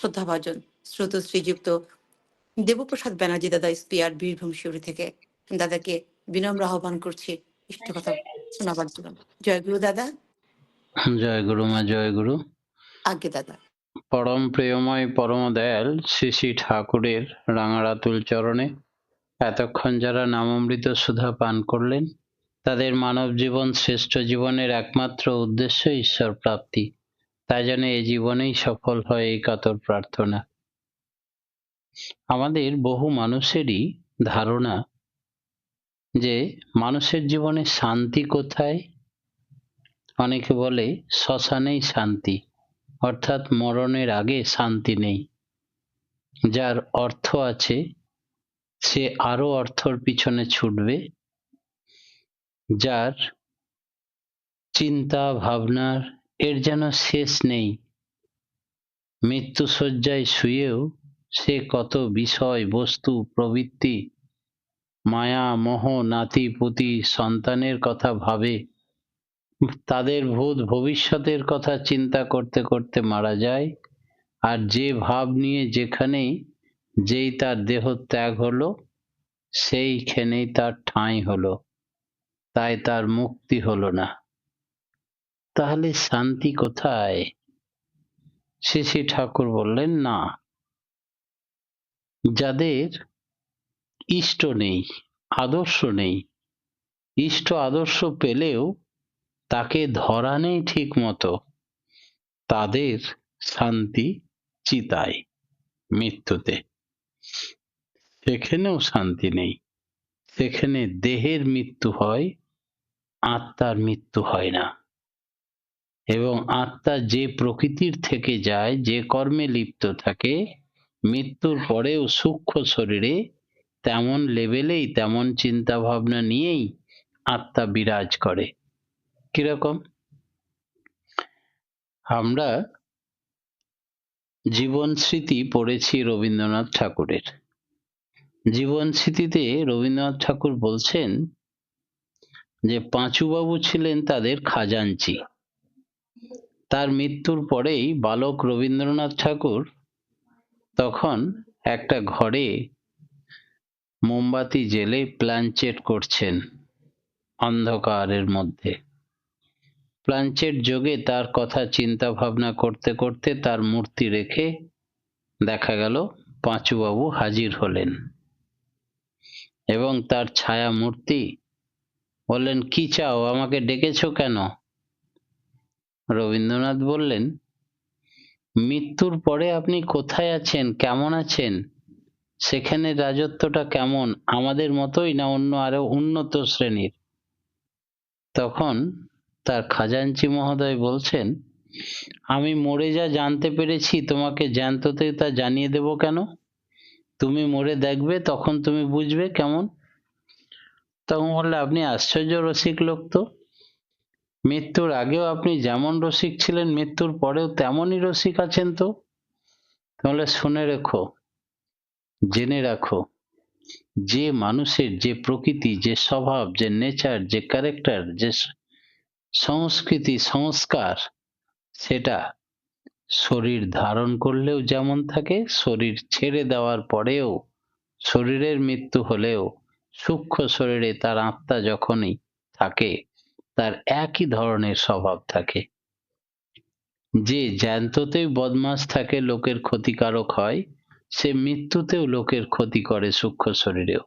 শ্রদ্ধাভাজন শ্রোত শ্রীযুক্ত দেবপ্রসাদ ব্যানার্জি দাদা স্পিয়ার বীরভূম শিউরি থেকে দাদাকে বিনম্র আহ্বান করছি ইষ্ট কথা শোনাবার জন্য। জয়গুরু দাদা। জয় গুরু মা, জয় গুরু। আজ্ঞে দাদা। পরম প্রিয়ময় পরম দয়াল শ্রী শ্রী ঠাকুরের রাঙারাতুল চরণে এতক্ষণ যারা নামামৃত সুধা পান করলেন, তাদের মানব জীবন শ্রেষ্ঠ জীবনের একমাত্র উদ্দেশ্য ঈশ্বর প্রাপ্তি। তাই যেন এই জীবনেই সফল হয় এই কাতর প্রার্থনা। আমাদের বহু মানুষেরই ধারণা যে মানুষের জীবনে শান্তি কোথায়। অনেকে বলে শ্মশানেই শান্তি, অর্থাৎ মরণের আগে শান্তি নেই। যার অর্থ আছে সে আরো অর্থর পিছনে ছুটবে, যার চিন্তা ভাবনার এর যেন শেষ নেই। মৃত্যুশয্যায় শুয়েও সে কত বিষয় বস্তু প্রবৃত্তি, মায়া মোহ, নাতি পুতি সন্তানের কথা ভাবে, তাদের ভূত ভবিষ্যতের কথা চিন্তা করতে করতে মারা যায়। আর যে ভাব নিয়ে যেখানেই যেই তার দেহ ত্যাগ হলো, সেইখানেই তার ঠাঁই হলো, তাই তার মুক্তি হলো না। তাহলে শান্তি কোথায়? শ্রী শ্রী ঠাকুর বললেন, না, যাদের ইষ্ট নেই, আদর্শ নেই, ইষ্ট আদর্শ পেলেও তাকে ধরা নেই ঠিক মতো, তাদের শান্তি চিতায়, মৃত্যুতে। সেখানেও শান্তি নেই, সেখানে দেহের মৃত্যু হয়, আত্মার মৃত্যু হয় না। এবং আত্মা যে প্রকৃতির থেকে যায়, যে কর্মে লিপ্ত থাকে, মৃত্যুর পরেও সূক্ষ্ম শরীরে তেমন লেভেলেই তেমন চিন্তা ভাবনা নিয়েই আত্মা বিরাজ করে। কিরকম? আমরা জীবন স্মৃতি পড়েছি রবীন্দ্রনাথ ঠাকুরের। জীবন স্মৃতিতে রবীন্দ্রনাথ ঠাকুর বলছেন যে পাঁচুবাবু ছিলেন তাদের খাজাঞ্চি। তার মৃত্যুর পরেই বালক রবীন্দ্রনাথ ঠাকুর তখন একটা ঘরে মোমবাতি জেলে প্ল্যানচেট করছেন অন্ধকারের মধ্যে। প্ল্যানচেট যোগে তার কথা চিন্তা ভাবনা করতে করতে তার মূর্তি রেখে দেখা গেল পাঁচুবাবু হাজির হলেন এবং তার ছায়া মূর্তি বললেন, কি চাও, আমাকে ডেকেছো কেন? রবীন্দ্রনাথ বললেন, মৃত্যুর পরে আপনি কোথায় আছেন, কেমন আছেন, সেখানে রাজত্বটা কেমন, আমাদের মতোই না অন্য আরো উন্নত শ্রেণীর? তখন তার খাজাঞ্চি মহোদয় বলছেন, আমি মরে যা জানতে পেরেছি তোমাকে জ্যান্ততে তা জানিয়ে দেব কেন? তুমি মরে দেখবে, তখন তুমি বুঝবে কেমন। তখন বললে, আপনি আশ্চর্য রসিক লোক তো, মৃত্যুর আগেও আপনি যেমন রসিক ছিলেন মৃত্যুর পরেও তেমনই রসিক আছেন তো। তাহলে শুনে রেখো, জেনে রাখো, যে মানুষের যে প্রকৃতি, যে স্বভাব, যে নেচার, যে ক্যারেক্টার, যে সংস্কৃতি সংস্কার, সেটা শরীর ধারণ করলেও যেমন থাকে, শরীর ছেড়ে দেওয়ার পরেও, শরীরের মৃত্যু হলেও সূক্ষ্ম শরীরে তার আত্মা যখনই থাকে, তার একই ধরনের স্বভাব থাকে। যে জ্যান্ততেই বদমাস থাকে, লোকের ক্ষতিকারক হয়, সে মৃত্যুতেও লোকের ক্ষতি করে সূক্ষ্ম শরীরেও।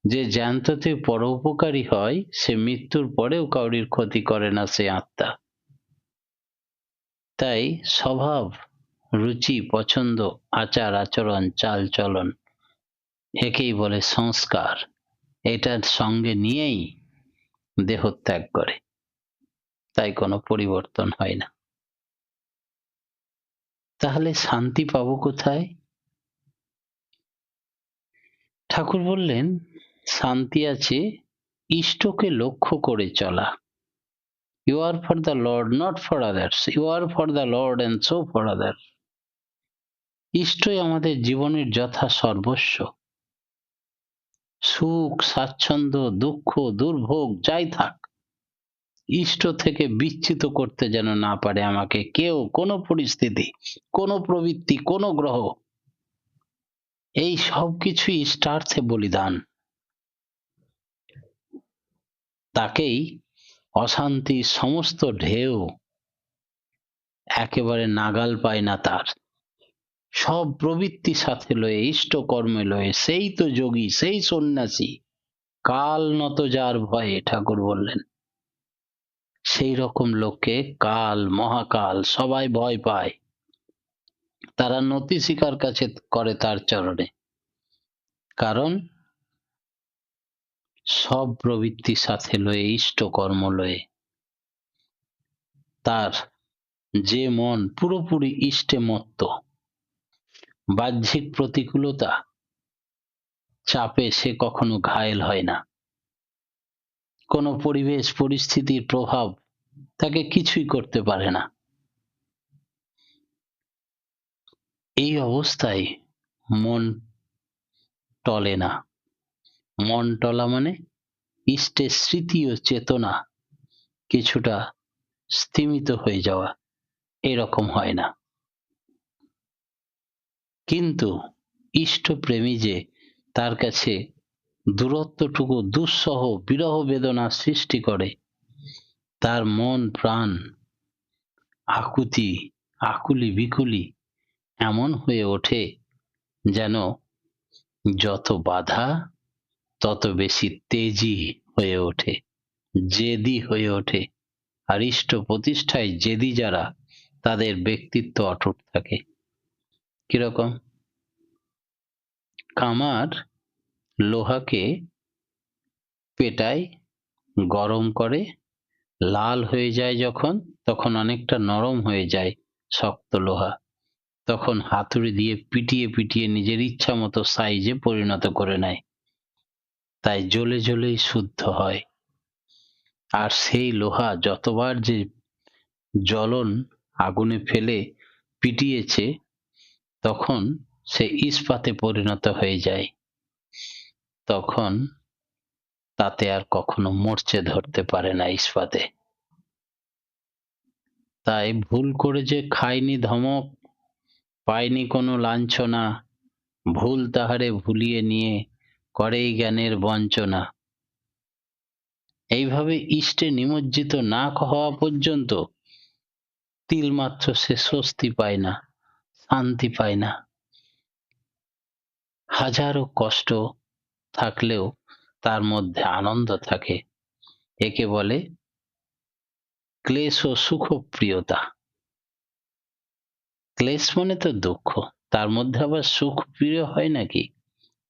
যে জ্যান্ততে পরোপকারী হয়, সে মৃত্যুর পরেও কাউরির ক্ষতি করে না, সে আত্মা। তাই স্বভাব, রুচি, পছন্দ, আচার আচরণ, চাল চলন, একেই বলে সংস্কার। এটার সঙ্গে নিয়েই দেহ ত্যাগ করে, তাই কোনো পরিবর্তন হয় না। তাহলে শান্তি পাবো কোথায়? ঠাকুর বললেন, শান্তি আছে ইষ্টকে লক্ষ্য করে চলা। You are for the Lord, not for others. You are for the Lord and so for others. ইষ্টই আমাদের জীবনের যথা সর্বস্ব। সুখ, স্বাচ্ছন্দ্য, দুঃখ, দুর্ভোগ যাই থাক, ইষ্ট থেকে বিচ্যুত করতে যেন না পারে আমাকে কেউ, কোনো পরিস্থিতি, কোনো প্রবৃত্তি, কোনো গ্রহ। এই সব কিছুই ইষ্টার্থে বলিদান। তাকেই অশান্তির সমস্ত ঢেউ একেবারে নাগাল পায় না তার। সব প্রবৃত্তি সাথে লয়ে, ইষ্ট কর্মে লয়ে, সেই তো যোগী, সেই সন্ন্যাসী। কাল নত যার ভয়ে, ঠাকুর বললেন। সেই রকম লোককে কাল, মহাকাল সবাই ভয় পায়। তারা নতি স্বীকার কাছে করে তার চরণে। কারণ সব প্রবৃত্তির সাথে লয়ে, ইষ্ট কর্ম লয়ে, তার যে মন পুরোপুরি ইষ্টে মত্ত, বাহ্যিক প্রতিকূলতা, চাপে সে কখনো ঘায়েল হয় না। কোনো পরিবেশ পরিস্থিতির প্রভাব তাকে কিছুই করতে পারে না। এই অবস্থায় মন টলে না। মন টলা মানে ইষ্টের স্মৃতি ও চেতনা কিছুটা স্তিমিত হয়ে যাওয়া, এরকম হয় না। কিন্তু ইষ্টপ্রেমী যে, তার কাছে দূরত্বটুকু দুঃসহ বিরহ বেদনা সৃষ্টি করে। তার মন প্রাণ আকুতি, আকুলি বিকুলি এমন হয়ে ওঠে যেন যত বাধা তত বেশি তেজি হয়ে ওঠে, জেদি হয়ে ওঠে। আর ইষ্ট প্রতিষ্ঠায় জেদি যারা, তাদের ব্যক্তিত্ব অটুট থাকে। কিরকম? কামার লোহাকে পেটায়, গরম করে, লাল হয়ে যায় যখন, তখন অনেকটা নরম হয়ে যায় শক্ত লোহা। তখন হাতুড়ি দিয়ে পিটিয়ে পিটিয়ে নিজের ইচ্ছা মতো সাইজে পরিণত করে নেয়। তাই জ্বলে জ্বলেই শুদ্ধ হয়। আর সেই লোহা যতবার যে জ্বলন আগুনে ফেলে পিটিয়েছে, তখন সে ইস্পাতে পরিণত হয়ে যায়। তখন তাতে আর কখনো মরচে ধরতে পারে না ইস্পাতে। তাই ভুল করে যে খায়নি ধমক, পায়নি কোনো লাঞ্ছনা, ভুল তাহারে ভুলিয়ে নিয়ে করেই জ্ঞানের বঞ্চনা। এইভাবে ইষ্টে নিমজ্জিত না হওয়া পর্যন্ত তিলমাত্র সে স্বস্তি পায় না, শান্তি পায় না। হাজারো কষ্ট থাকলেও তার মধ্যে আনন্দ থাকে। একে বলে ক্লেশ ও সুখ প্রিয়তা। ক্লেশ মানে তো দুঃখ, তার মধ্যে আবার সুখ প্রিয় হয় নাকি?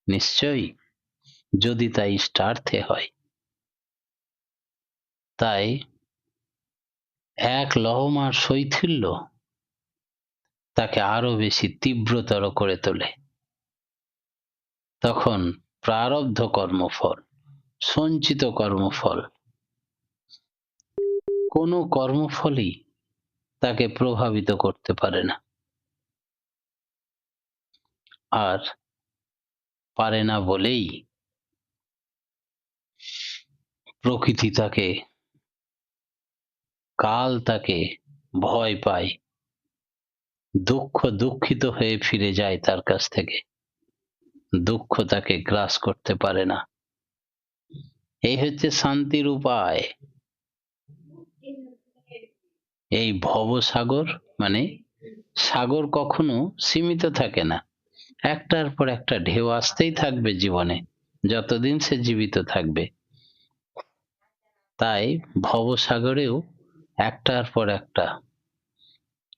নিশ্চয়ই, যদি তা ইষ্টার্থে হয়। তাই এক লহমার শৈথিল্য তাকে আরো বেশি তীব্রতর করে তোলে। তখন প্রারব্ধ কর্মফল, সঞ্চিত কর্মফল, কোনো কর্মফলই তাকে প্রভাবিত করতে পারে না। আর পারে না বলেই প্রকৃতি তাকে, কাল তাকে ভয় পায়, দুঃখিত হয়ে ফিরে যায় তার কাছ থেকে। দুঃখ তাকে গ্রাস করতে পারে না। এই হচ্ছে শান্তির উপায়। এই ভবসাগর মানে সাগর কখনো সীমিত থাকে না, একটার পর একটা ঢেউ আসতেই থাকবে জীবনে, যতদিন সে জীবিত থাকবে। তাই ভবসাগরেও একটার পর একটা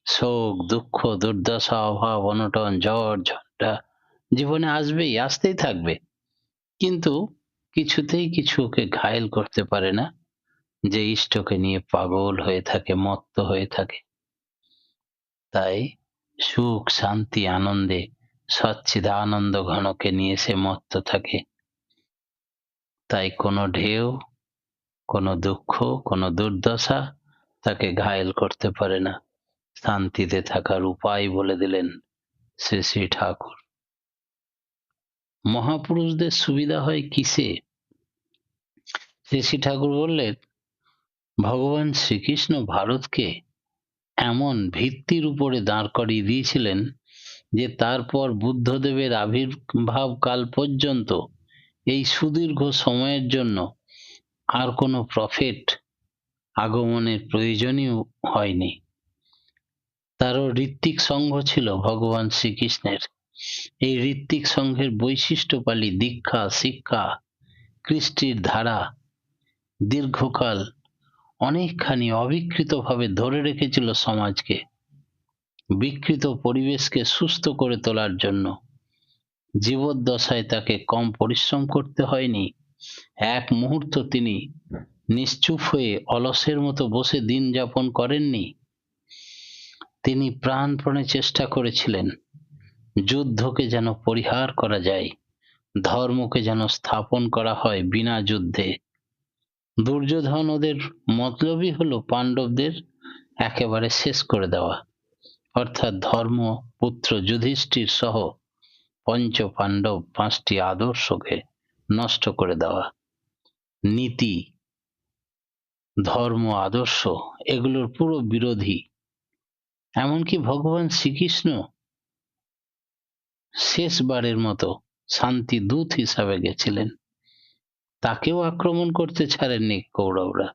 শোক, দুঃখ, দুর্দশা, অভাব, অনটন, ঝড় ঝঞ্ঝা জীবনে আসবেই, আসতেই থাকবে। কিন্তু কিছুতেই কিছু ওকে ঘায়েল করতে পারে না, যে ইষ্টকে নিয়ে পাগল হয়ে থাকে, মত্ত হয়ে থাকে। তাই সুখ, শান্তি, আনন্দে সচ্চিদানন্দ ঘনকে নিয়ে সে মত্ত থাকে। তাই কোনো ঢেউ, কোনো দুঃখ, কোনো দুর্দশা তাকে ঘায়েল করতে পারে না। শান্তিতে থাকার উপায় বলে দিলেন শ্রী শ্রী ঠাকুর। মহাপুরুষদের সুবিধা হয় কিসে? শ্রী শ্রী ঠাকুর বললেন, ভগবান শ্রীকৃষ্ণ ভারতকে এমন ভিত্তির উপরে দাঁড় করিয়ে দিয়েছিলেন যে তারপর বুদ্ধদেবের আবির্ভাব কাল পর্যন্ত এই সুদীর্ঘ সময়ের জন্য আর কোনো প্রফেট আগমনের প্রয়োজনই হয়নি। তারও ঋত্বিক সংঘ ছিল ভগবান শ্রীকৃষ্ণের। এই ঋত্বিক সংঘের বৈশিষ্ট্যপালী দীক্ষা, শিক্ষা, কৃষ্টির ধারা দীর্ঘকাল অনেকখানি অবিকৃতভাবে ধরে রেখেছিল সমাজকে, বিকৃত পরিবেশকে সুস্থ করে তোলার জন্য। জীবদ্দশায় তাকে কম পরিশ্রম করতে হয়নি। এক মুহূর্ত তিনি নিশ্চুপ হয়ে অলসের মতো বসে দিন যাপন করেননি। তিনি প্রাণপণে চেষ্টা করেছিলেন যুদ্ধকে যেন পরিহার করা যায়, ধর্মকে যেন স্থাপন করা হয় বিনা যুদ্ধে। দুর্যোধন ওদের মতলবই হলো পাণ্ডবদের একেবারে শেষ করে দেওয়া, অর্থাৎ ধর্ম, পুত্র যুধিষ্ঠির সহ পঞ্চ পাণ্ডব 5টি আদর্শকে নষ্ট করে দেওয়া। নীতি, ধর্ম, আদর্শ এগুলোর পুরো বিরোধী। এমনকি ভগবান শ্রীকৃষ্ণ শেষবারের মতো শান্তি দূত হিসাবে গেছিলেন, তাকেও আক্রমণ করতে ছাড়েননি কৌরবরা।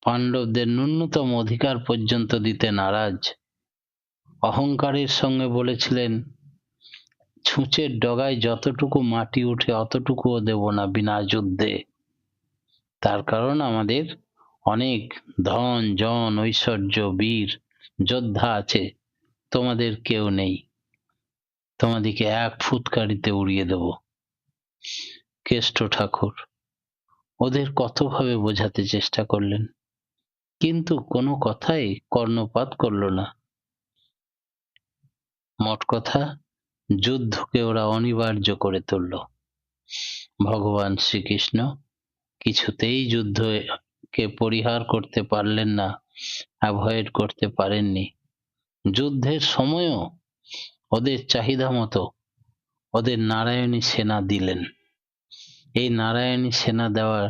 পাণ্ডবদের ন্যূনতম অধিকার পর্যন্ত দিতে নারাজ। অহংকারের সঙ্গে বলেছিলেন, ছুঁচের ডগায় যতটুকু মাটি উঠে অতটুকুও দেব না বিনা যুদ্ধে। তার কারণ আমাদের অনেক ধন জন ঐশ্বর্য বীর যোদ্ধা আছে, তোমাদের কেউ নেই, তোমাদেরকে এক ফুৎকারিতে উড়িয়ে দেব। কেষ্ট ঠাকুর ওদের কতভাবে বোঝাতে চেষ্টা করলেন, কিন্তু কোনো কথাই কর্ণপাত করল না। মোট কথা, যুদ্ধকে ওরা অনিবার্য করে তুলল। ভগবান শ্রীকৃষ্ণ কিছুতেই যুদ্ধকে পরিহার করতে পারলেন না, অ্যাভয়েড করতে পারেননি। যুদ্ধের সময়ও ওদের চাহিদা মতো ওদের নারায়ণী সেনা দিলেন। এই নারায়ণী সেনা দেওয়ার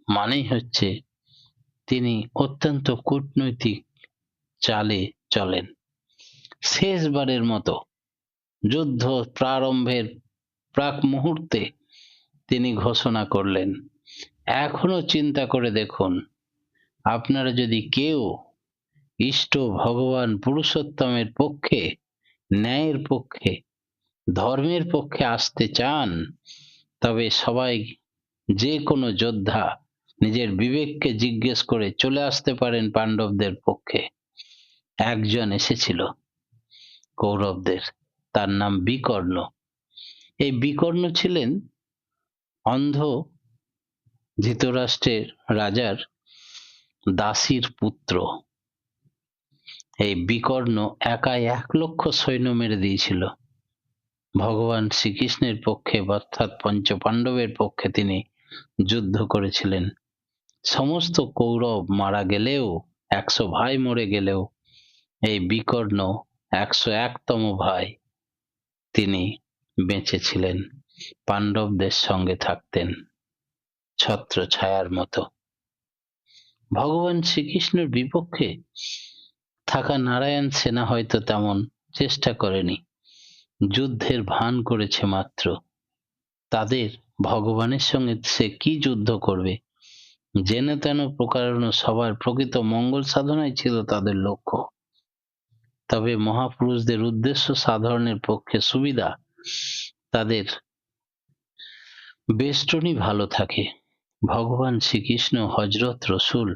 মানেই হচ্ছে তিনি অত্যন্ত কূটনৈতিক চালে চলেন। শেষবারের মতো যুদ্ধ প্রারম্ভের প্রাক মুহূর্তে তিনি ঘোষণা করলেন, এখনো চিন্তা করে দেখুন, আপনারা যদি কেউ ইষ্ট ভগবান পুরুষোত্তমের পক্ষে, ন্যায়ের পক্ষে, ধর্মের পক্ষে আসতে চান, তবে সবাই, যে কোনো যোদ্ধা নিজের বিবেককে জিজ্ঞেস করে চলে আসতে পারেন পাণ্ডবদের পক্ষে। একজন এসেছিল কৌরবদের, তার নাম বিকর্ণ। এই বিকর্ণ ছিলেন অন্ধ ধৃতরাষ্ট্রের রাজার দাসীর পুত্র। এই বিকর্ণ একাই 1,00,000 সৈন্য মেরে দিয়েছিল। ভগবান শ্রীকৃষ্ণের পক্ষে অর্থাৎ পঞ্চপাণ্ডবের পক্ষে তিনি যুদ্ধ করেছিলেন। সমস্ত কৌরব মারা গেলেও, 100 ভাই মরে গেলেও, এই বিকর্ণ 101তম ভাই তিনি বেঁচে ছিলেন, পাণ্ডবদের সঙ্গে থাকতেন ছত্র ছায়ার মতো। ভগবান শ্রীকৃষ্ণের বিপক্ষে থাকা নারায়ণ সেনা হয়তো তেমন চেষ্টা করেনি, যুদ্ধের ভান করেছে মাত্র। তাদের ভগবানের সঙ্গে সে কি যুদ্ধ করবে, যেন তেন প্রকারণ সবার প্রকৃত মঙ্গল সাধনাই ছিল তাদের লক্ষ্য। তবে মহাপুরুষদের উদ্দেশ্য সাধারণের পক্ষে সুবিধা, তাদের বেষ্টনী ভালো থাকে। ভগবান শ্রীকৃষ্ণ, হযরত রসুল,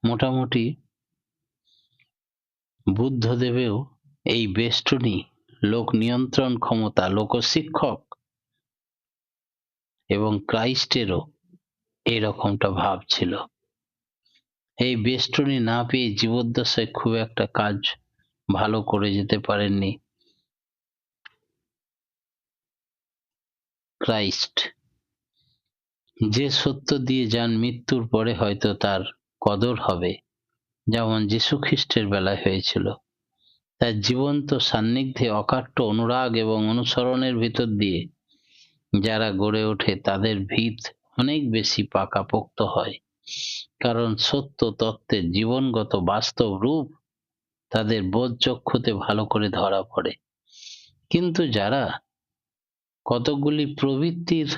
মোটামুটি বুদ্ধদেবেও এই বেষ্টনী, লোক নিয়ন্ত্রণ ক্ষমতা, লোকশিক্ষক এবং ক্রাইস্টেরও এরকমটা ভাব ছিল। এই বেষ্টনী না পেয়ে জীবদ্দশায় খুব একটা কাজ ভালো করে যেতে পারেননি ক্রাইস্ট। যে সত্য দিয়ে যান মৃত্যুর পরে হয়তো তার কদর হবে, যেমন যীশু খ্রিস্টের বেলায় হয়েছিল। তার জীবন্ত সান্নিধ্যে অকাট্য অনুরাগ এবং অনুসরণের ভিতর দিয়ে যারা গড়ে ওঠে, তাদের ভিত অনেক বেশি পাকাপোক্ত হয়, কারণ সত্য তত্ত্বের জীবনগত বাস্তব রূপ তাদের বোধচক্ষুতে ভালো করে ধরা পড়ে। কিন্তু যারা কতকগুলি প্রবৃত্তির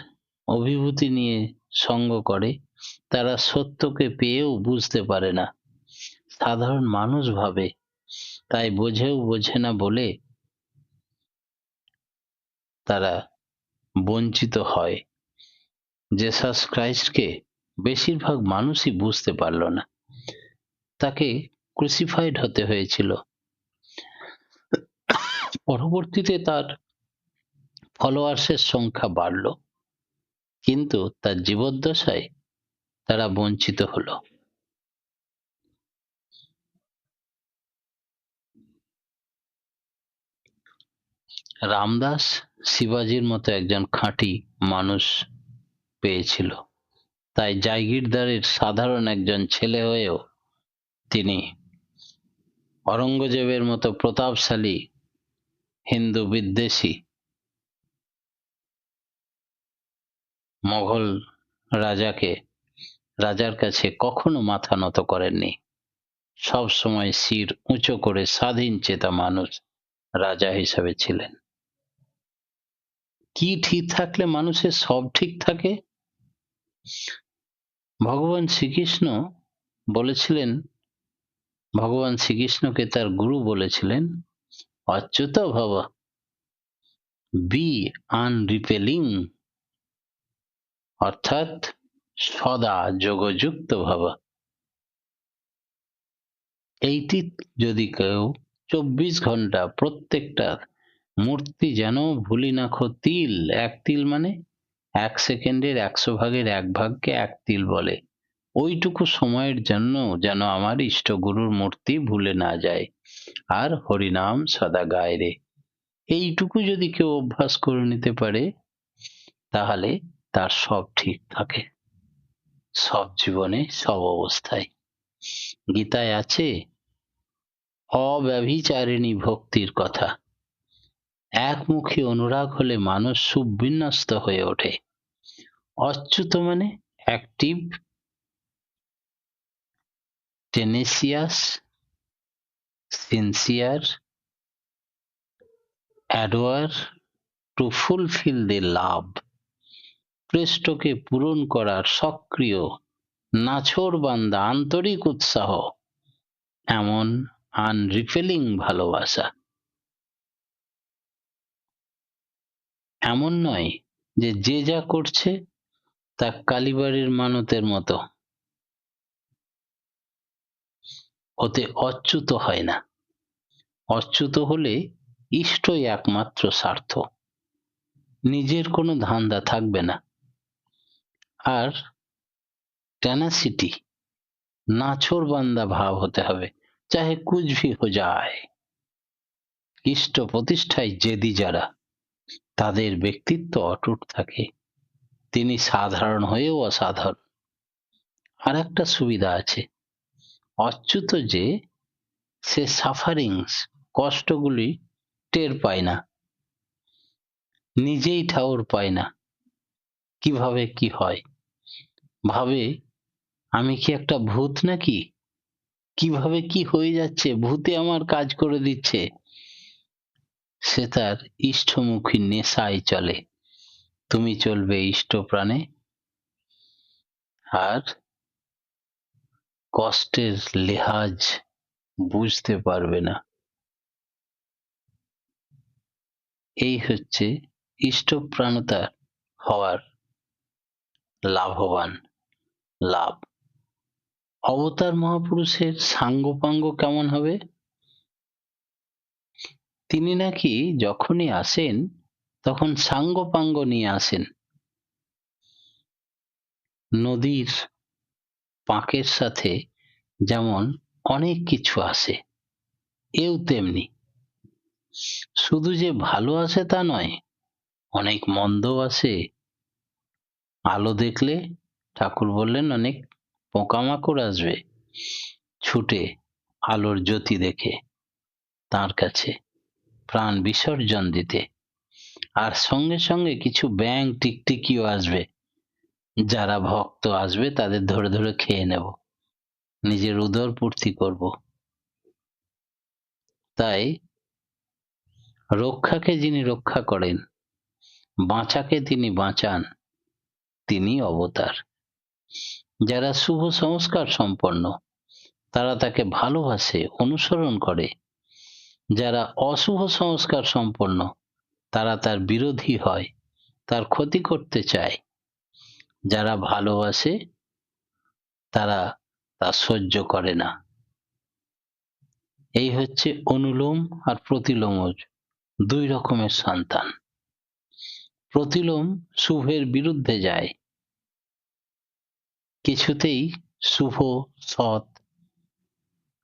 অভিভূতি নিয়ে সঙ্গ করে, তারা সত্যকে পেয়েও বুঝতে পারে না। সাধারণ মানুষ ভাবে, তাই বোঝেও বোঝে না বলে তারা বঞ্চিত হয়। জেসাস ক্রাইস্টকে বেশিরভাগ মানুষই বুঝতে পারল না। তাকে ক্রুসিফাইড হতে হয়েছিল। পরবর্তীতে তার ফলোয়ার্সের সংখ্যা বাড়ল, কিন্তু তার জীবদ্দশায় তারা বঞ্চিত হলো। রামদাস শিবাজির মতো একজন খাঁটি মানুষ পেয়েছিল, তাই জাগিরদারের সাধারণ একজন ছেলে হয়েও তিনি অরঙ্গজেবের মতো প্রতাপশালী হিন্দু বিদ্বেষী মোগল রাজার কাছে কখনো মাথা নত করেননি। সব সময় শির উঁচু করে স্বাধীন চেতা মানুষ রাজা হিসাবে ছিলেন। কি ঠিক থাকলে মানুষের সব ঠিক থাকে? ভগবান শ্রীকৃষ্ণকে তার গুরু বলেছিলেন, অচ্যুত ভব, বি আনরিপেলিং, অর্থাৎ সদা যোগযুক্ত ভব। এইটি যদি কেউ 24 ঘন্টা প্রত্যেকটা মূর্তি যেন ভুলি না খো তিল, এক তিল মানে 1 সেকেন্ডের 100 ভাগের 1 ভাগকে 1 তিল বলে, ওইটুকু সময়ের জন্য যেন আমার ইষ্টগুরুর মূর্তি ভুলে না যায়, আর হরিনাম সদা গায় রে, এইটুকু যদি কেউ অভ্যাস করে নিতে পারে, তাহলে তার সব ঠিক থাকে, সব জীবনে সব অবস্থায়। গীতায় আছে অব্যভিচারিণী ভক্তির কথা। একমুখী অনুরাগ হলে মানুষ সুবিন্যস্ত হয়ে ওঠে। অচ্যুত মানে অ্যাক্টিভ, টেনেসিয়াস, সিনসিয়ার, অ্যাডোয়ার টু ফুলফিল দি লাভ। পৃষ্ঠকে পূরণ করার সক্রিয় নাছোড়বান্দা আন্তরিক উৎসাহ, এমন আনরিপেলিং ভালোবাসা। এমন নয় যে যা করছে তা কালীবাড়ির মানতের মতো, ওতে অচ্যুত হয় না। অচ্যুত হলে ইষ্টই একমাত্র স্বার্থ, নিজের কোনো ধান্দা থাকবে না। আর টেনাসিটি, নাছোড়বান্দা ভাব হতে হবে, চাহে কুছ ভি হো যায়। ইষ্ট প্রতিষ্ঠায় জেদি যারা, তাদের ব্যক্তিত্ব অটুট থাকে, তিনি সাধারণ হয়েও অসাধারণ। আর একটা সুবিধা আছে, অচ্যুত যে সে সাফারিংস, কষ্টগুলি টের পায় না, নিজেই ঠাউর পায় না কিভাবে কি হয়, ভাবে আমি কি একটা ভূত নাকি, কিভাবে কি হয়ে যাচ্ছে, ভূতে আমার কাজ করে দিচ্ছে। সে তার ইষ্টমুখী নেশায় চলে। তুমি চলবে ইষ্ট প্রাণে, আর কষ্টের লেহাজ বুঝতে পারবে না। এই হচ্ছে ইষ্টপ্রাণতা হওয়ার লাভবান লাভ। অবতার মহাপুরুষের সাঙ্গপাঙ্গ কেমন হবে? তিনি নাকি যখনই আসেন তখন সাঙ্গপাঙ্গ নিয়ে আসেন। নদীর পাঁকের সাথে যেমন অনেক কিছু আসে, এও তেমনি। শুধু যে ভালো আসে তা নয়, অনেক মন্দও আসে। আলো দেখলে ঠাকুর বললেন অনেক পোকামাকড় আসবে ছুটে আলোর জ্যোতি দেখে তার কাছে প্রাণ বিসর্জন দিতে, আর সঙ্গে সঙ্গে কিছু ব্যাঙ টিকটিকিও আসবে যারা ভক্ত আসবে তাদের ধরে ধরে খেয়ে নেব, নিজের উদর পূর্তি করব। তাই রক্ষাকে যিনি রক্ষা করেন, বাঁচাকে তিনি বাঁচান, তিনি অবতার। যারা শুভ সংস্কার সম্পন্ন তারা তাকে ভালোবাসে, অনুসরণ করে। যারা অশুভ সংস্কার সম্পন্ন তারা তার বিরোধী হয়, তার ক্ষতি করতে চায়। যারা ভালোবাসে তারা তা সহ্য করে না। এই হচ্ছে অনুলোম আর প্রতিলোম, দুই রকমের সন্তান। প্রতিলোম শুভের বিরুদ্ধে যায়, কিছুতেই শুভ সৎ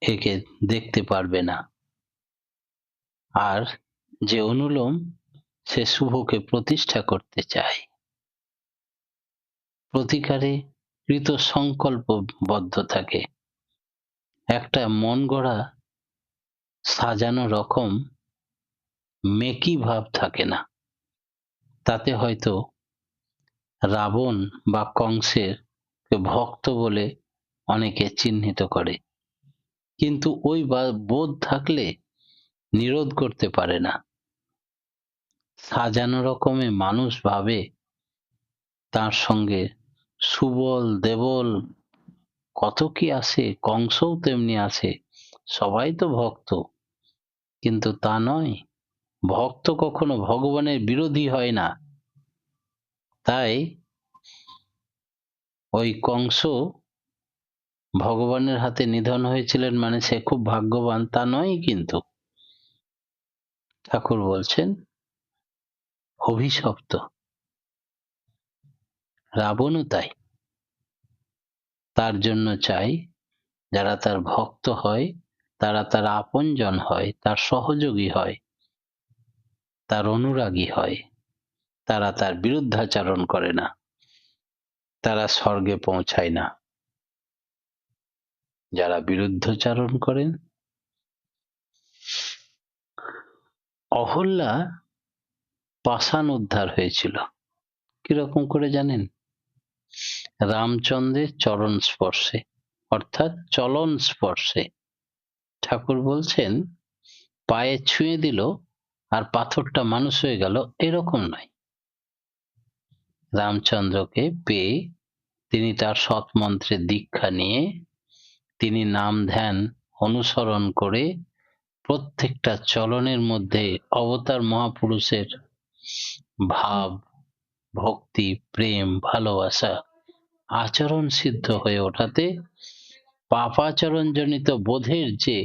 একে দেখতে পারবে না। আর যে অনুলোম সে শুভকে প্রতিষ্ঠা করতে চায়, প্রতিকারে কৃত সংকল্পবদ্ধ থাকে। একটা মন গড়া সাজানো রকম মেকি ভাব থাকে না। তাতে হয়তো রাবণ বা কংসের ভক্ত বলে অনেকে চিহ্নিত করে, কিন্তু ওই বোধ থাকলে নিরোধ করতে পারে না। সাজানো রকমে মানুষ ভাবে তার সঙ্গে সুবল দেবল কত কি আসে, কংসও তেমনি আসে, সবাই তো ভক্ত। কিন্তু তা নয়, ভক্ত কখনো ভগবানের বিরোধী হয় না। তাই ওই কংস ভগবানের হাতে নিধন হয়েছিলেন মানে সে খুব ভাগ্যবান তা নয়। কিন্তু ঠাকুর বলছেন অভিশপ্ত। রাবণও তাই। তার জন্য চাই যারা তার ভক্ত হয়, তারা তার আপনজন হয়, তার সহযোগী হয়, তার অনুরাগী হয়, তারা তার বিরুদ্ধাচরণ করে না, তারা স্বর্গে পৌঁছায় না। যারা বিরুদ্ধাচরণ করেন, অহল্যা পাষাণ উদ্ধার হয়েছিল কিরকম করে জানেন? রামচন্দ্রের চরণ স্পর্শে, অর্থাৎ চলন স্পর্শে। ঠাকুর বলছেন পায়ে ছুঁয়ে দিল আর পাথরটা মানুষ হয়ে গেল, এরকম নয়। রামচন্দ্রকে পেয়ে তিনি তার সৎ মন্ত্রে দীক্ষা নিয়ে তিনি নাম ধ্যান অনুসরণ করে প্রত্যেকটা চলনের মধ্যে অবতার মহাপুরুষের ভাব, ভক্তি, প্রেম, ভালোবাসা আচরণ সিদ্ধ হয়ে ওঠাতে পাপাচরণ জনিত বোধের যে